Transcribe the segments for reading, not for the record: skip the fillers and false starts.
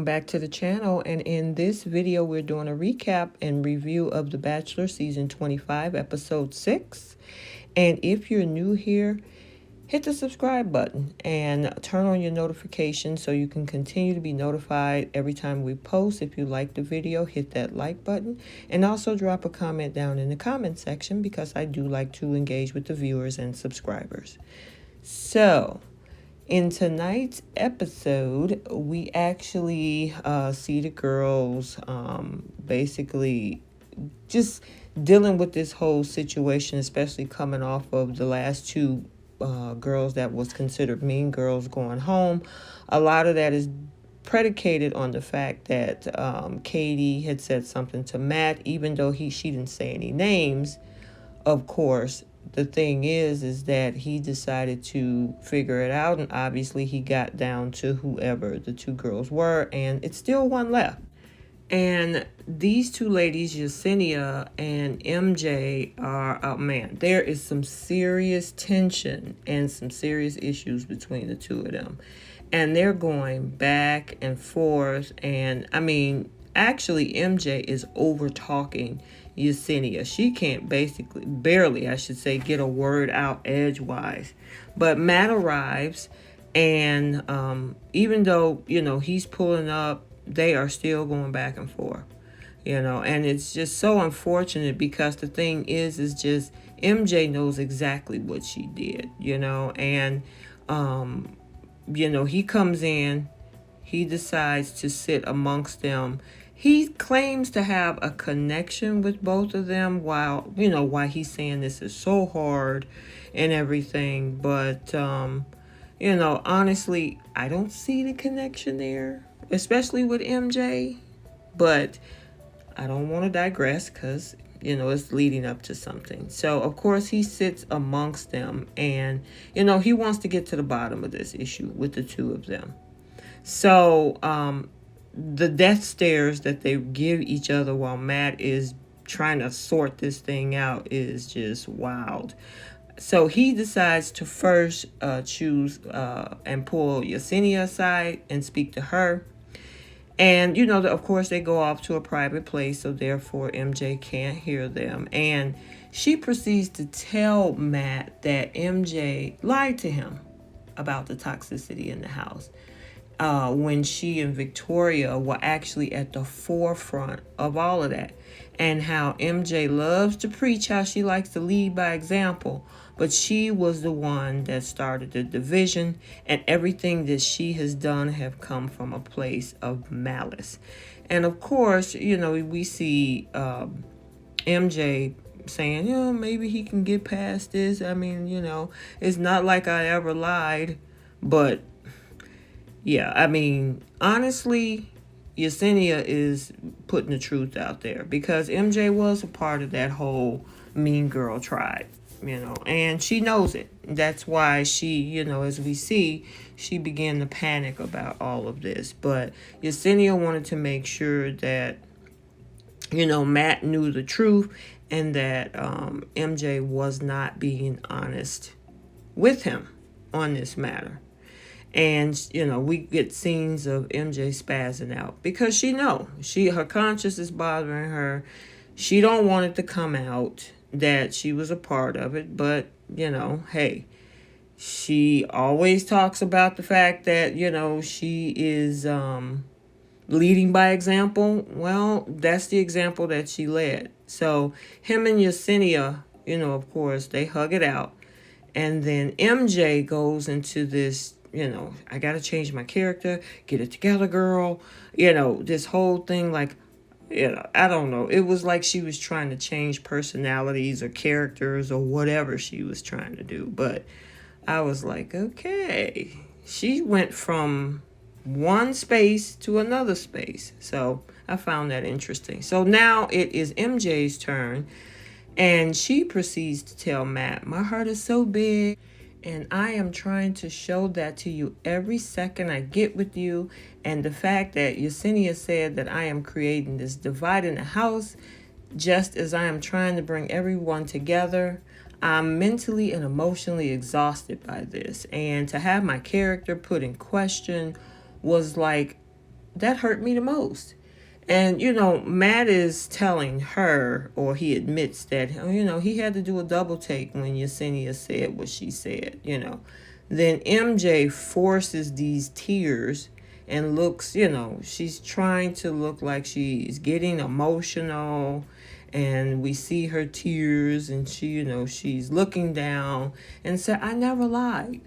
welcome back to the channel. And in this video, we're doing a recap and review of The Bachelor Season 25, Episode 6. And if you're new here, hit the subscribe button and turn on your notifications so you can continue to be notified every time we post. If you like the video, hit that like button and also drop a comment down in the comment section because I do like to engage with the viewers and subscribers. So, in tonight's episode, we actually see the girls basically just dealing with this whole situation, especially coming off of the last two girls that was considered mean girls going home. A lot of that is predicated on the fact that Katie had said something to Matt, even though she didn't say any names. Of course, the thing is that he decided to figure it out, and obviously he got down to whoever the two girls were, and it's still one left. And these two ladies, Yesenia and MJ, are, oh man, there is some serious tension and some serious issues between the two of them. And they're going back and forth, and I mean, actually MJ is over talking Yesenia. She can't barely, I should say, get a word out edgewise. But Matt arrives, and even though, he's pulling up, they are still going back and forth, and it's just so unfortunate because the thing is just MJ knows exactly what she did, and, he comes in, he decides to sit amongst them. He claims to have a connection with both of them while he's saying this is so hard and everything. But, honestly, I don't see the connection there, especially with MJ. But I don't want to digress because, it's leading up to something. So, of course, he sits amongst them and, he wants to get to the bottom of this issue with the two of them. So, the death stares that they give each other while Matt is trying to sort this thing out is just wild. So he decides to first choose and pull Yesenia aside and speak to her. And, of course, they go off to a private place, so therefore MJ can't hear them. And she proceeds to tell Matt that MJ lied to him about the toxicity in the house. When she and Victoria were actually at the forefront of all of that. And how MJ loves to preach how she likes to lead by example. But she was the one that started the division. And everything that she has done have come from a place of malice. And of course, we see MJ saying, maybe he can get past this. I mean, it's not like I ever lied. But yeah, I mean, honestly, Yesenia is putting the truth out there because MJ was a part of that whole mean girl tribe, and she knows it. That's why she, as we see, she began to panic about all of this. But Yesenia wanted to make sure that, Matt knew the truth and that MJ was not being honest with him on this matter. And, we get scenes of MJ spazzing out because her conscience is bothering her. She don't want it to come out that she was a part of it. But, hey, she always talks about the fact that, she is leading by example. Well, that's the example that she led. So him and Yesenia, of course, they hug it out. And then MJ goes into this, I got to change my character, get it together, girl. This whole thing, like, I don't know. It was like she was trying to change personalities or characters or whatever she was trying to do. But I was like, okay. She went from one space to another space. So I found that interesting. So now it is MJ's turn. And she proceeds to tell Matt, my heart is so big. And I am trying to show that to you every second I get with you. And the fact that Yesenia said that I am creating this divide in the house, just as I am trying to bring everyone together, I'm mentally and emotionally exhausted by this. And to have my character put in question was like that hurt me the most. And, Matt is telling her, or he admits that, he had to do a double take when Yesenia said what she said. Then MJ forces these tears and looks, she's trying to look like she's getting emotional. And we see her tears, and she's looking down and said, I never lied,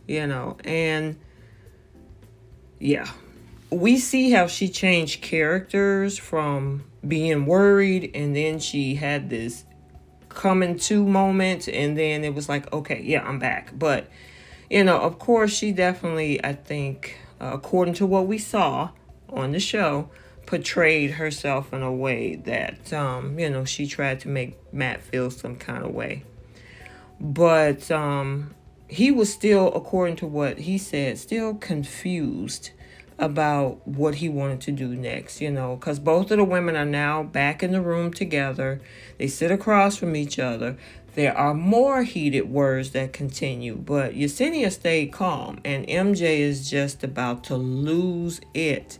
and yeah. We see how she changed characters from being worried, and then she had this coming to moment, and then it was like, okay, yeah, I'm back. But of course, she definitely, I think, according to what we saw on the show, portrayed herself in a way that she tried to make Matt feel some kind of way. But he was still, according to what he said, still confused about what he wanted to do next, because both of the women are now back in the room together. They sit across from each other. There are more heated words that continue, but Yesenia stayed calm, and MJ is just about to lose it.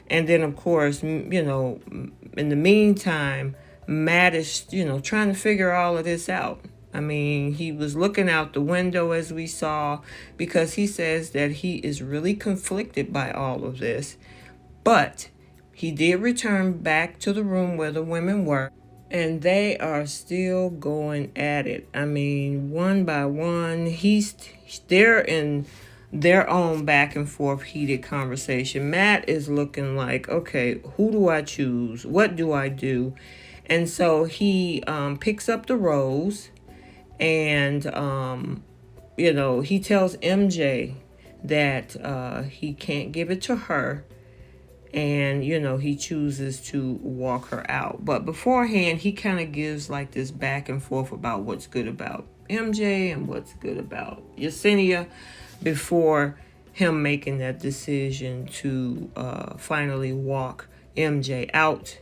And then, of course, in the meantime, Matt is, trying to figure all of this out. I mean, he was looking out the window, as we saw, because he says that he is really conflicted by all of this. But he did return back to the room where the women were, and they are still going at it. I mean, one by one, they're in their own back and forth heated conversation. Matt is looking like, okay, who do I choose? What do I do? And so he picks up the rose, and he tells MJ that he can't give it to her, and he chooses to walk her out. But beforehand, he kind of gives like this back and forth about what's good about MJ and what's good about Yesenia before him making that decision to finally walk MJ out.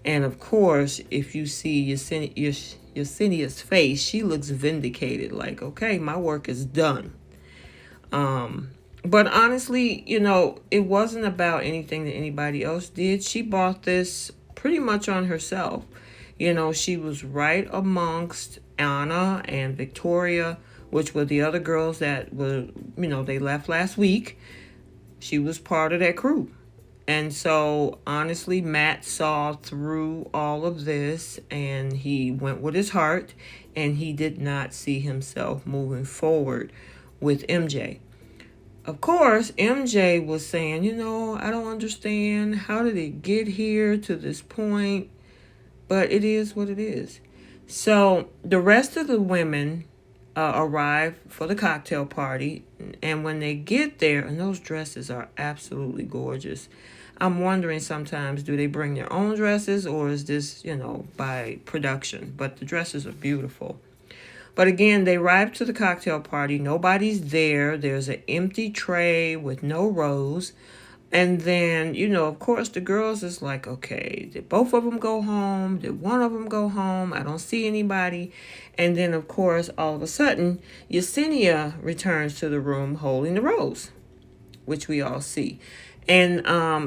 And of course, if you see Yesenia's face, she looks vindicated, like, okay, my work is done. But honestly, it wasn't about anything that anybody else did. She bought this pretty much on herself. She was right amongst Anna and Victoria, which were the other girls that were, they left last week. She was part of that crew. And so, honestly, Matt saw through all of this, and he went with his heart, and he did not see himself moving forward with MJ. Of course, MJ was saying, I don't understand. How did it get here to this point? But it is what it is. So the rest of the women arrive for the cocktail party. And when they get there, and those dresses are absolutely gorgeous. I'm wondering sometimes, do they bring their own dresses, or is this, by production? But the dresses are beautiful. But again, they arrive to the cocktail party. Nobody's there. There's an empty tray with no rose. And then, of course, the girls is like, okay, did both of them go home? Did one of them go home? I don't see anybody. And then, of course, all of a sudden, Yesenia returns to the room holding the rose, which we all see. And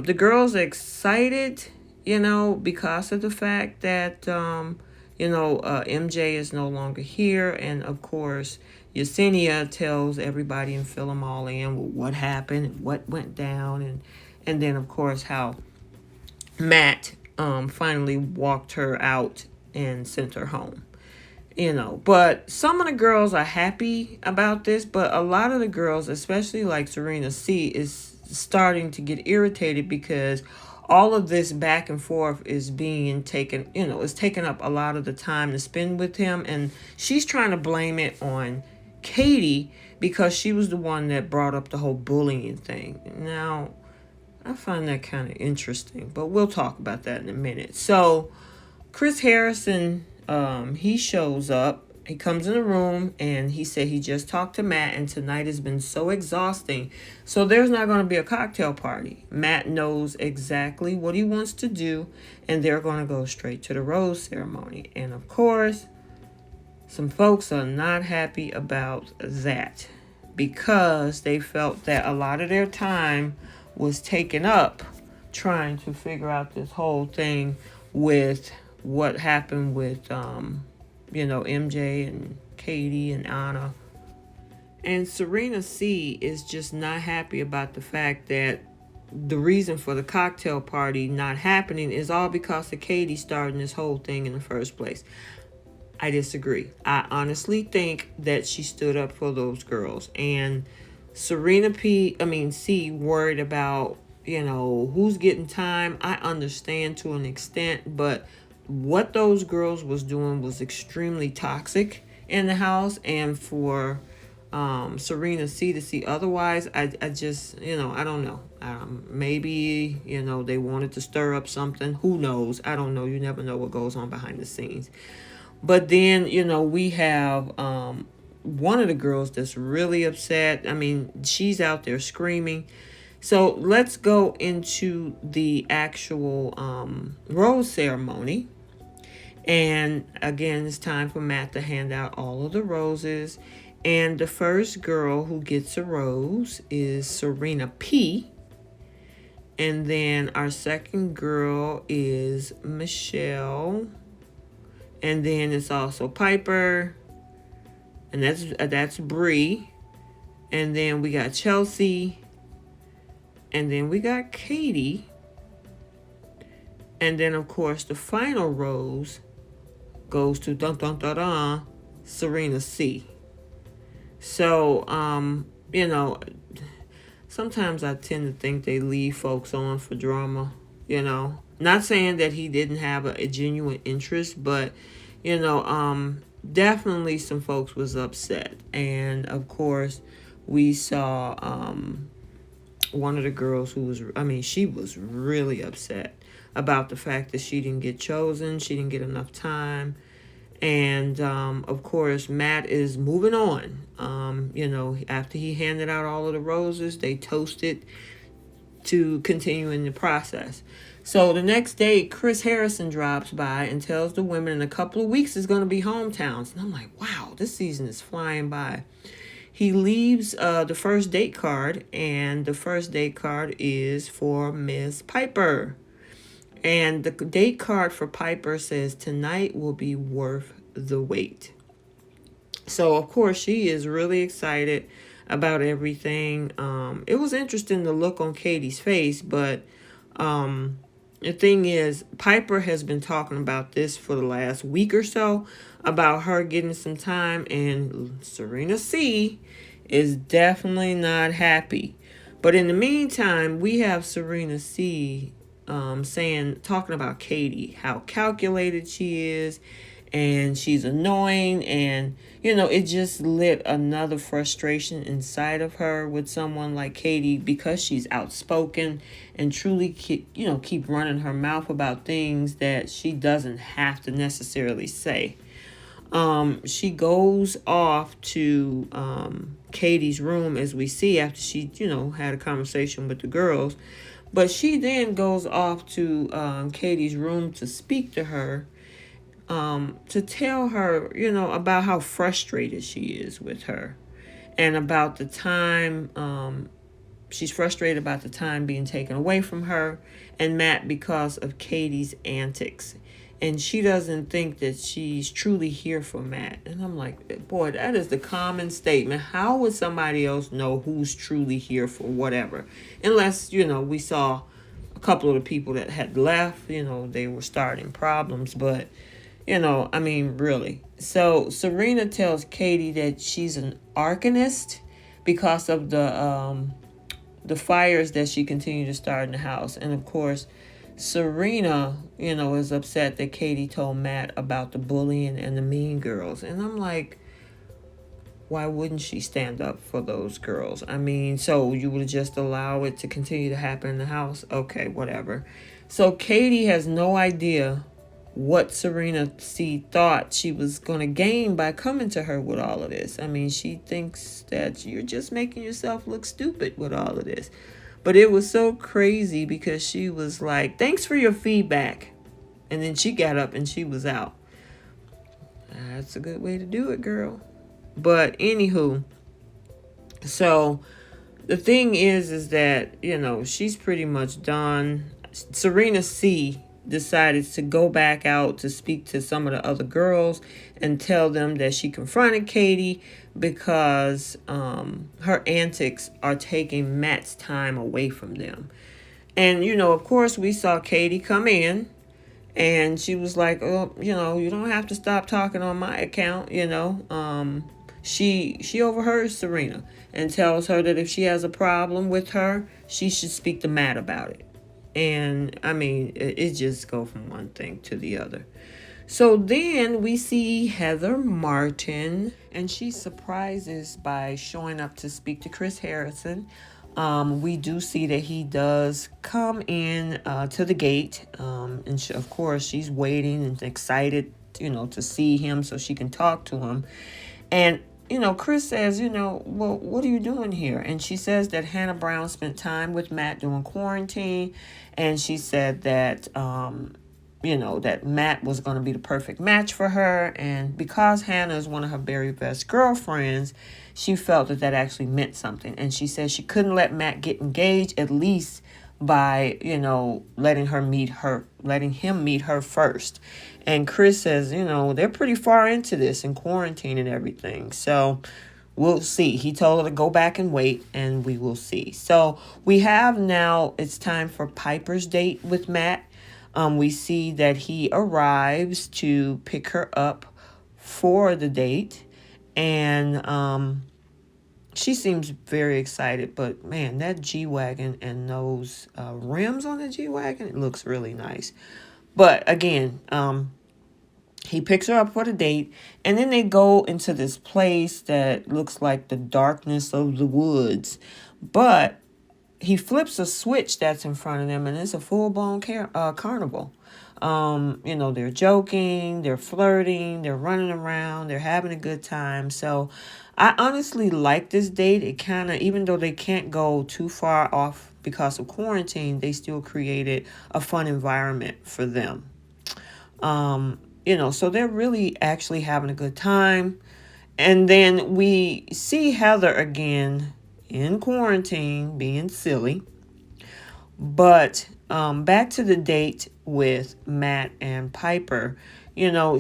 the girls are excited, because of the fact that, MJ is no longer here. And, of course, Yesenia tells everybody and fill them all in with what happened and what went down. And then, of course, how Matt finally walked her out and sent her home. But some of the girls are happy about this, but a lot of the girls, especially like Serena C, is starting to get irritated because all of this back and forth is being taken, is taking up a lot of the time to spend with him. And she's trying to blame it on Katie because she was the one that brought up the whole bullying thing. Now, I find that kind of interesting, but we'll talk about that in a minute. So, Chris Harrison, he shows up. He comes in the room, and he said he just talked to Matt, and tonight has been so exhausting. So there's not going to be a cocktail party. Matt knows exactly what he wants to do, and they're going to go straight to the rose ceremony. And of course, some folks are not happy about that because they felt that a lot of their time was taken up trying to figure out this whole thing with what happened with, MJ and Katie and Anna. And Serena C is just not happy about the fact that the reason for the cocktail party not happening is all because of Katie starting this whole thing in the first place. I disagree. I honestly think that she stood up for those girls. And C worried about, who's getting time. I understand to an extent, but what those girls was doing was extremely toxic in the house. And for Serena C to see otherwise, I just, I don't know. Maybe, they wanted to stir up something. Who knows? I don't know. You never know what goes on behind the scenes. But then, we have one of the girls that's really upset. I mean, she's out there screaming. So let's go into the actual rose ceremony. And again, it's time for Matt to hand out all of the roses. And the first girl who gets a rose is Serena P. And then our second girl is Michelle. And then it's also Pieper. And that's Bree. And then we got Chelsea. And then we got Katie. And then, of course, the final rose goes to Serena C. So, sometimes I tend to think they leave folks on for drama, Not saying that he didn't have a genuine interest, but, definitely some folks was upset. And, of course, we saw one of the girls she was really upset about the fact that she didn't get chosen. She didn't get enough time. And, of course, Matt is moving on. After he handed out all of the roses, they toasted to continue in the process. So the next day, Chris Harrison drops by and tells the women in a couple of weeks is going to be hometowns. And I'm like, wow, this season is flying by. He leaves the first date card, and the first date card is for Miss Pieper. And the date card for Pieper says, tonight will be worth the wait. So, of course, she is really excited about everything. It was interesting to look on Katie's face, but the thing is, Pieper has been talking about this for the last week or so, about her getting some time, and Serena C is definitely not happy. But in the meantime, we have Serena C talking about Katie, how calculated she is, and she's annoying, and it just lit another frustration inside of her with someone like Katie, because she's outspoken and truly keep running her mouth about things that she doesn't have to necessarily say. She goes off to Katie's room, as we see, after she had a conversation with the girls. But she then goes off to Katie's room to speak to her, to tell her, about how frustrated she is with her, and about the time, she's frustrated about the time being taken away from her and Matt because of Katie's antics. And she doesn't think that she's truly here for Matt. And I'm like, boy, that is the common statement. How would somebody else know who's truly here for whatever? Unless, we saw a couple of the people that had left, they were starting problems. But, really. So Serena tells Katie that she's an arsonist because of the fires that she continued to start in the house. And, of course, Serena, is upset that Katie told Matt about the bullying and the mean girls. And I'm like, why wouldn't she stand up for those girls? So you would just allow it to continue to happen in the house? Okay, whatever. So Katie has no idea what Serena C thought she was going to gain by coming to her with all of this. She thinks that you're just making yourself look stupid with all of this. But it was so crazy because she was like, thanks for your feedback. And then she got up and she was out. That's a good way to do it, girl. But anywho, so the thing is that, she's pretty much done. Serena C decided to go back out to speak to some of the other girls and tell them that she confronted Katie because her antics are taking Matt's time away from them. And, of course, we saw Katie come in and she was like, oh, you don't have to stop talking on my account, She overheard Serena and tells her that if she has a problem with her, she should speak to Matt about it. And I mean, it just go from one thing to the other. So then we see Heather Martin, and she surprises by showing up to speak to Chris Harrison. We do see that he does come in to the gate, and of course she's waiting and excited, to see him so she can talk to him. And Chris says, well, what are you doing here? And she says that Hannah Brown spent time with Matt during quarantine, and she said that that Matt was going to be the perfect match for her. And because Hannah is one of her very best girlfriends, she felt that actually meant something. And she said she couldn't let Matt get engaged, at least by, letting him meet her first. And Chris says, they're pretty far into this in quarantine and everything. So we'll see. He told her to go back and wait, and we will see. So we have now, it's time for Pieper's date with Matt. We see that he arrives to pick her up for the date, and she seems very excited. But man, that G-Wagon and those rims on the G-Wagon, it looks really nice. But again, he picks her up for the date, and then they go into this place that looks like the darkness of the woods. But he flips a switch that's in front of them, and it's a full-blown carnival. They're joking, they're flirting, they're running around, they're having a good time. So I honestly like this date. It kind of, even though they can't go too far off because of quarantine, they still created a fun environment for them. So they're really actually having a good time. And then we see Heather again in quarantine being silly. But back to the date with Matt and Pieper,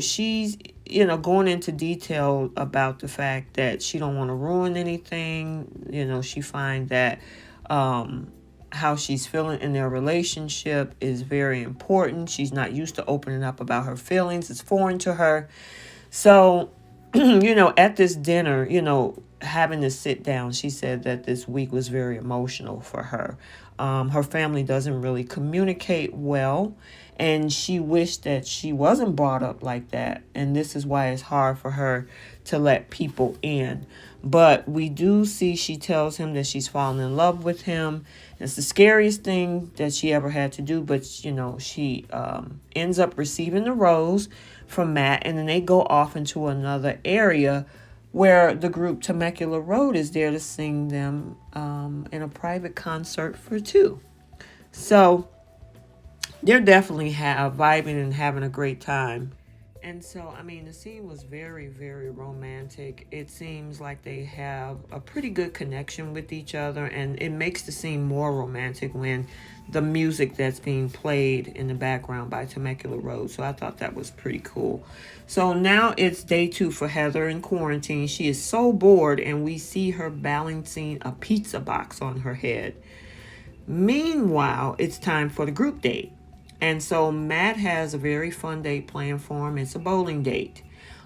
she's going into detail about the fact that she don't want to ruin anything. She finds that how she's feeling in their relationship is very important. She's not used to opening up about her feelings. It's foreign to her. So at this dinner, having to sit down, she said that this week was very emotional for her. Her family doesn't really communicate well, and she wished that she wasn't brought up like that. And this is why it's hard for her to let people in. But we do see she tells him that she's fallen in love with him. It's the scariest thing that she ever had to do. But, she ends up receiving the rose from Matt. And then they go off into another area where the group Temecula Road is there to sing them in a private concert for two. So they're definitely vibing and having a great time. And so, the scene was very, very romantic. It seems like they have a pretty good connection with each other, and it makes the scene more romantic when the music that's being played in the background by Temecula Road. So I thought that was pretty cool. So now it's day 2 for Heather in quarantine. She is so bored, and we see her balancing a pizza box on her head. Meanwhile, it's time for the group date. And so Matt has a very fun date planned for him. It's a bowling date.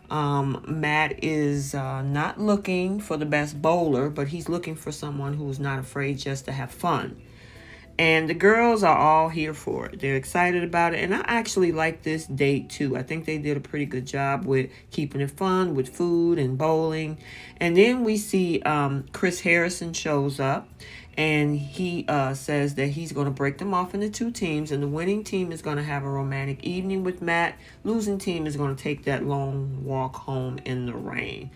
Matt is not looking for the best bowler, but he's looking for someone who's not afraid just to have fun. And the girls are all here for it. They're excited about it. And I actually like this date too. I think they did a pretty good job with keeping it fun with food and bowling. And then we see Chris Harrison shows up. And he says that he's going to break them off into 2 teams. And the winning team is going to have a romantic evening with Matt. Losing team is going to take that long walk home in the rain.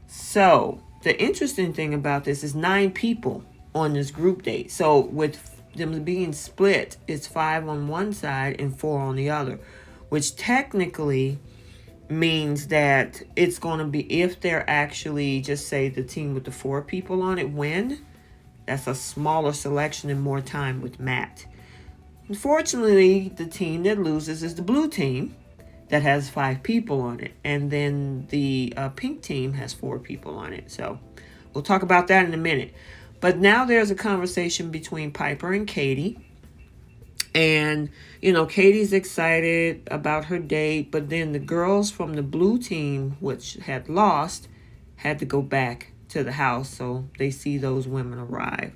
So the interesting thing about this is 9 people on this group date. So with them being split, it's 5 on one side and 4 on the other. Which technically means that it's going to be, if they're actually, just say the team with the 4 people on it win, that's a smaller selection and more time with Matt. Unfortunately, the team that loses is the blue team that has 5 people on it. And then the pink team has 4 people on it. So we'll talk about that in a minute. But now there's a conversation between Pieper and Katie. And, Katie's excited about her date. But then the girls from the blue team, which had lost, had to go back to the house. So they see those women arrive.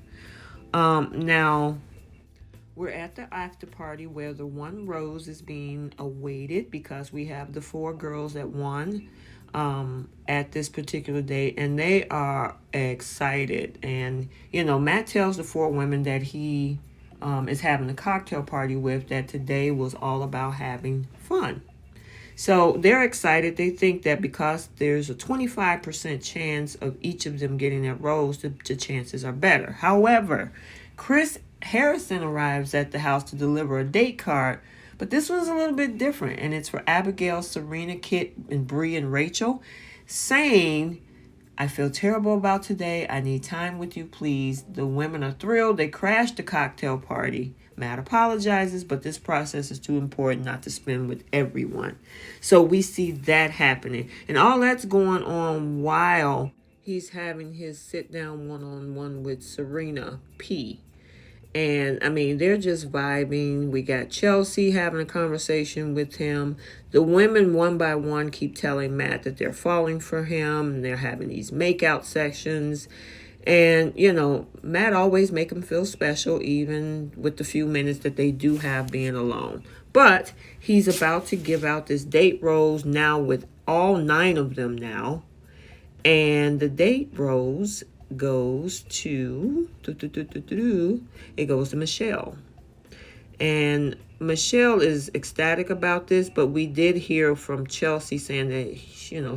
Now, we're at the after party where the one rose is being awaited because we have the 4 girls that won at this particular date, and they are excited. And, Matt tells the 4 women that he is having a cocktail party with, that today was all about having fun. So they're excited. They think that because there's a 25% chance of each of them getting that rose, the chances are better. However, Chris Harrison arrives at the house to deliver a date card, but this one's a little bit different, and it's for Abigail, Serena, Kit, and Bree and Rachel, saying, "I feel terrible about today. I need time with you, please." The women are thrilled. They crashed the cocktail party. Matt apologizes, but this process is too important not to spend with everyone. So we see that happening, and all that's going on while he's having his sit-down one-on-one with Serena P. And, they're just vibing. We got Chelsea having a conversation with him. The women, one by one, keep telling Matt that they're falling for him. And they're having these make-out sessions. And, Matt always make him feel special, even with the few minutes that they do have being alone. But he's about to give out this date rose now with all 9 of them now. And the date rose goes to Michelle. And Michelle is ecstatic about this, but we did hear from Chelsea saying that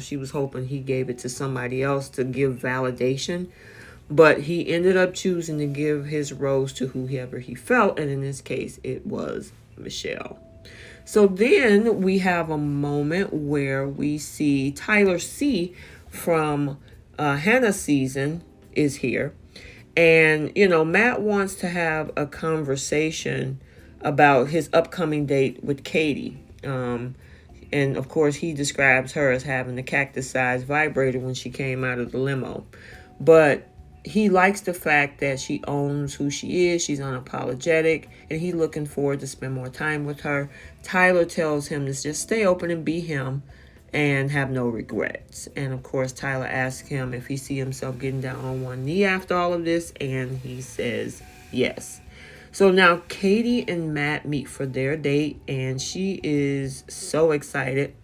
she was hoping he gave it to somebody else to give validation, but he ended up choosing to give his rose to whoever he felt, and in this case it was Michelle. So then we have a moment where we see Tyler C from Hannah's season is here. And, Matt wants to have a conversation about his upcoming date with Katie. And, of course, he describes her as having the cactus-sized vibrator when she came out of the limo. But he likes the fact that she owns who she is. She's unapologetic. And he's looking forward to spend more time with her. Tyler tells him to just stay open and be him and have no regrets. And of course, Tyler asks him if he sees himself getting down on one knee after all of this, and he says yes. So now Katie and Matt meet for their date, and she is so excited.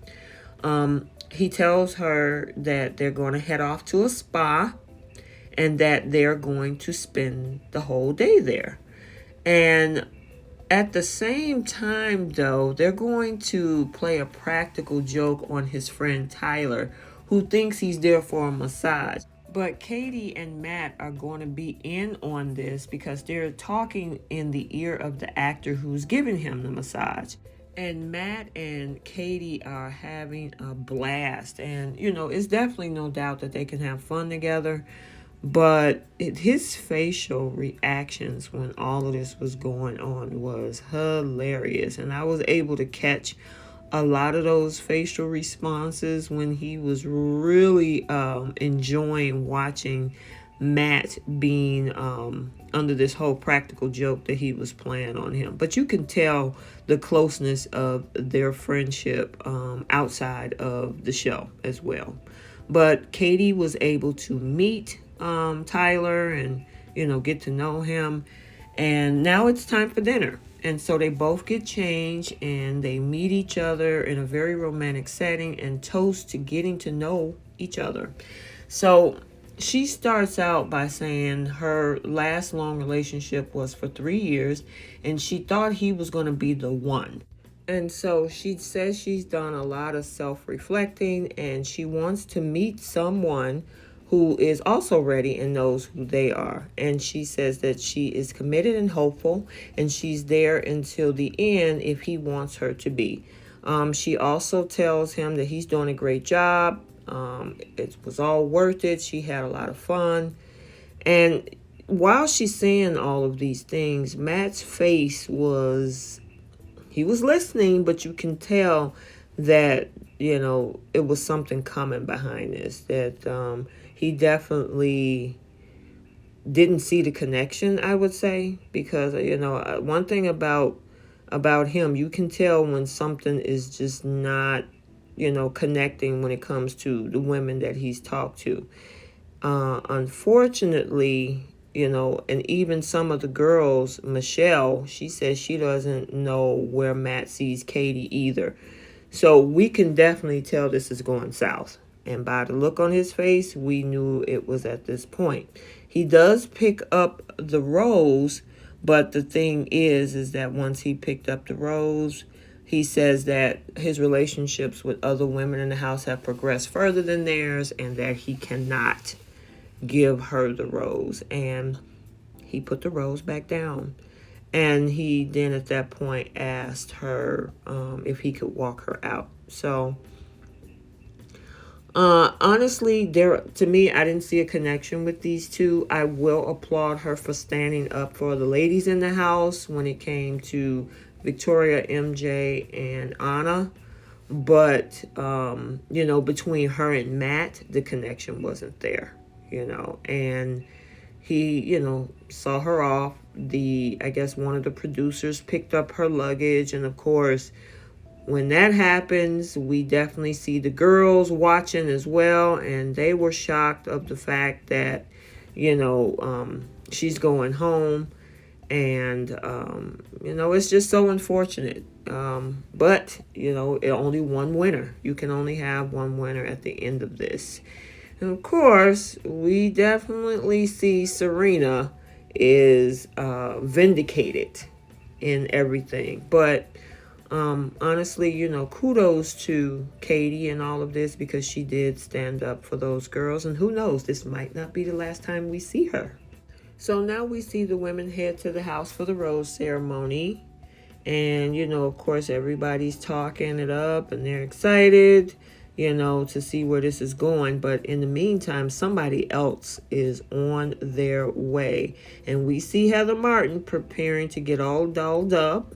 He tells her that they're going to head off to a spa and that they're going to spend the whole day there. And at the same time, though, they're going to play a practical joke on his friend Tyler, who thinks he's there for a massage. But Katie and Matt are going to be in on this because they're talking in the ear of the actor who's giving him the massage. And Matt and Katie are having a blast. And, it's definitely no doubt that they can have fun together. But his facial reactions when all of this was going on was hilarious. And I was able to catch a lot of those facial responses when he was really enjoying watching Matt being under this whole practical joke that he was playing on him. But you can tell the closeness of their friendship outside of the show as well. But Katie was able to meet Tyler and get to know him, and now it's time for dinner. And so they both get changed and they meet each other in a very romantic setting and toast to getting to know each other. So she starts out by saying her last long relationship was for 3 years and she thought he was going to be the one. And so she says she's done a lot of self-reflecting and she wants to meet someone who is also ready and knows who they are. And she says that she is committed and hopeful, and she's there until the end if he wants her to be. She also tells him that he's doing a great job. It was all worth it. She had a lot of fun. And while she's saying all of these things, Matt's face was, he was listening, but you can tell that, it was something coming behind this, that he definitely didn't see the connection, I would say, because, one thing about him, you can tell when something is just not, connecting when it comes to the women that he's talked to. Unfortunately, and even some of the girls, Michelle, she says she doesn't know where Matt sees Katie either. So we can definitely tell this is going south. And by the look on his face, we knew it was at this point. He does pick up the rose, but the thing is that once he picked up the rose, he says that his relationships with other women in the house have progressed further than theirs and that he cannot give her the rose. And he put the rose back down. And he then at that point asked her if he could walk her out. So honestly, to me, I didn't see a connection with these two. I will applaud her for standing up for the ladies in the house when it came to Victoria, MJ, and Anna. But, between her and Matt, the connection wasn't there, and he, saw her off. I guess one of the producers picked up her luggage. And of course, when that happens, we definitely see the girls watching as well. And they were shocked of the fact that, she's going home. And, it's just so unfortunate. But, only one winner. You can only have one winner at the end of this. And of course, we definitely see Serena is vindicated in everything. But honestly, kudos to Katie and all of this, because she did stand up for those girls. And who knows, this might not be the last time we see her. So now we see the women head to the house for the rose ceremony. And, of course, everybody's talking it up and they're excited, to see where this is going. But in the meantime, somebody else is on their way. And we see Heather Martin preparing to get all dolled up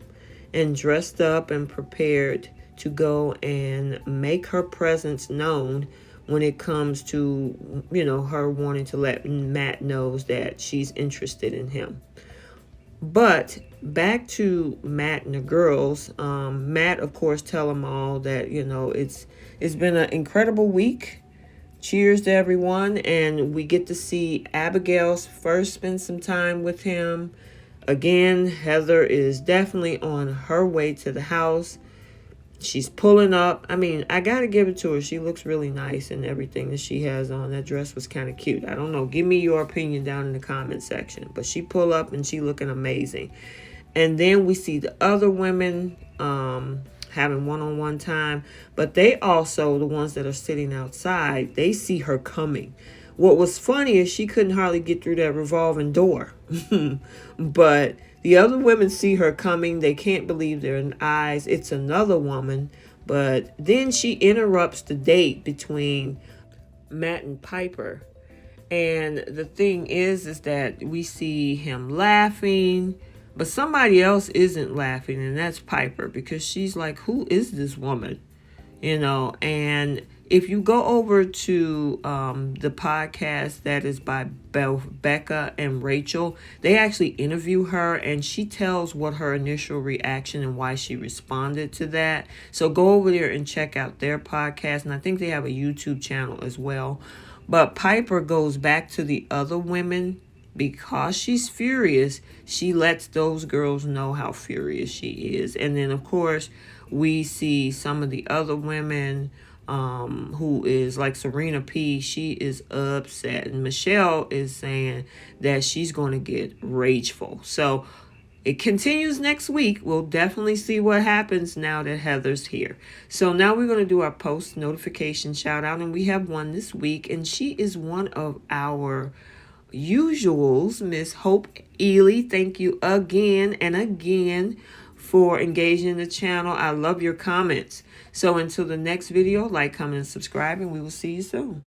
and dressed up and prepared to go and make her presence known when it comes to, her wanting to let Matt knows that she's interested in him. But back to Matt and the girls. Matt, of course, tell them all that, it's been an incredible week. Cheers to everyone. And we get to see Abigail first spend some time with him. Again, Heather is definitely on her way to the house. She's pulling up. I mean, I got to give it to her. She looks really nice and everything that she has on. That dress was kind of cute. I don't know. Give me your opinion down in the comment section. But she pull up and she looking amazing. And then we see the other women having one-on-one time. But they also, the ones that are sitting outside, they see her coming. What was funny is she couldn't hardly get through that revolving door. But the other women see her coming. They can't believe their eyes. It's another woman. But then she interrupts the date between Matt and Pieper. And the thing is that we see him laughing. But somebody else isn't laughing. And that's Pieper. Because she's like, who is this woman? And if you go over to the podcast that is by Becca and Rachel, they actually interview her and she tells what her initial reaction and why she responded to that. So go over there and check out their podcast. And I think they have a YouTube channel as well. But Pieper goes back to the other women. Because she's furious, she lets those girls know how furious she is. And then, of course, we see some of the other women who is like Serena P. She is upset. And Michelle is saying that she's going to get rageful. So it continues next week. We'll definitely see what happens now that Heather's here. So now we're going to do our post notification shout out. And we have one this week. And she is one of our usuals, Miss Hope Ely. Thank you again and again for engaging in the channel. I love your comments. So until the next video, like, comment, and subscribe, and we will see you soon.